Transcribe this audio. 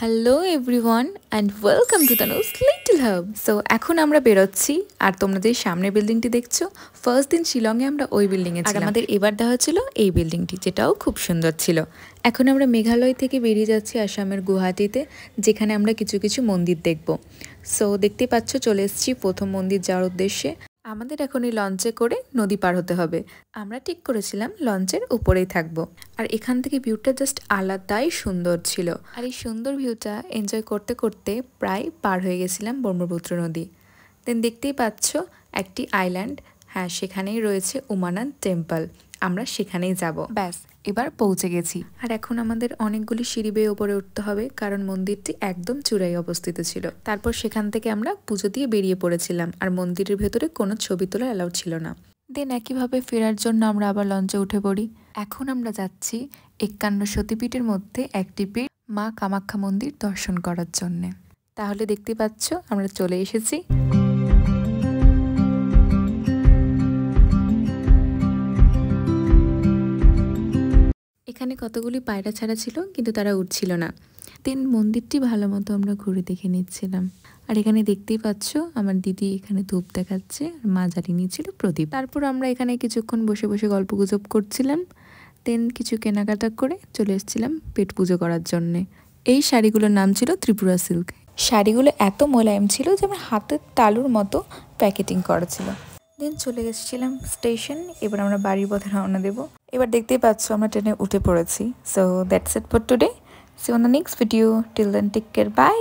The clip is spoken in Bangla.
Hello everyone and welcome to Tanu's little hub. So এখন আমরা বেরোচ্ছি, আর তোমরা যে সামনের বিল্ডিংটি দেখছো, ফার্স্ট দিন শিলংয়ে আমরা ওই বিল্ডিংয়ে ছিলাম। আমাদের এবার দেওয়া ছিল এই বিল্ডিংটি, যেটাও খুব সুন্দর ছিল। এখন আমরা মেঘালয় থেকে বেরিয়ে যাচ্ছি আসামের গুয়াহাটিতে, যেখানে আমরা কিছু কিছু মন্দির দেখব। সো দেখতে পাচ্ছ চলে এসেছি প্রথম মন্দির যাওয়ার উদ্দেশ্যে। আমাদের এখন এই লঞ্চে করে নদী পার হতে হবে। আমরা ঠিক করেছিলাম লঞ্চের উপরেই থাকব, আর এখান থেকে ভিউটা জাস্ট আলাদাই সুন্দর ছিল। আর এই সুন্দর ভিউটা এনজয় করতে করতে প্রায় পার হয়ে গেছিলাম ব্রহ্মপুত্র নদী। দেন দেখতেই পাচ্ছ একটি আইল্যান্ড, হ্যাঁ সেখানেই রয়েছে উমানন্দ টেম্পল। আমরা সেখানেই যাব। ব্যাস এবার পৌঁছে গেছি। আর এখন আমাদের অনেকগুলি সিঁড়ি বেয়ে ওপরে উঠতে হবে, কারণ মন্দিরটি একদম চূড়ায় অবস্থিত ছিল। তারপর সেখান থেকে আমরা পুজো দিয়ে বেরিয়ে পড়েছিলাম, আর মন্দিরের ভেতরে কোনো ছবি তোলা অ্যালাউড ছিল না। দেন একইভাবে ফেরার জন্য আমরা আবার লঞ্চে উঠে পড়ি। এখন আমরা যাচ্ছি 51 সতীপীঠের মধ্যে একটি পীঠ, মা কামাখ্যা মন্দির দর্শন করার জন্যে। তাহলে দেখতে পাচ্ছ আমরা চলে এসেছি। এখানে কতগুলি পায়রা ছাড়া ছিল, কিন্তু তারা উঠছিল না। দেন মন্দিরটি ভালো মতো আমরা ঘুরে দেখে নিচ্ছিলাম। আর এখানে দেখতেই পাচ্ছ আমার দিদি এখানে ধূপ দেখাচ্ছে, আর মা জ্বালিয়ে নিয়েছিল প্রদীপ। তারপর আমরা এখানে কিছুক্ষণ বসে বসে গল্প গুজব করছিলাম। দেন কিছু কেনাকাটা করে চলে এসেছিলাম পেট পুজো করার জন্যে। এই শাড়িগুলোর নাম ছিল ত্রিপুরা সিল্ক। শাড়িগুলো এত মোলায়েম ছিল যে আমার হাতের তালুর মতো প্যাকেটিং করা ছিল। দেন চলে এসেছিলাম স্টেশন। এবার আমরা বাড়ির পথে রওনা দেবো। এবার দেখতেই পাচ্ছ আমরা ট্রেনে উঠে পড়েছি। So that's it for today. See on the next video. Till then take care, by.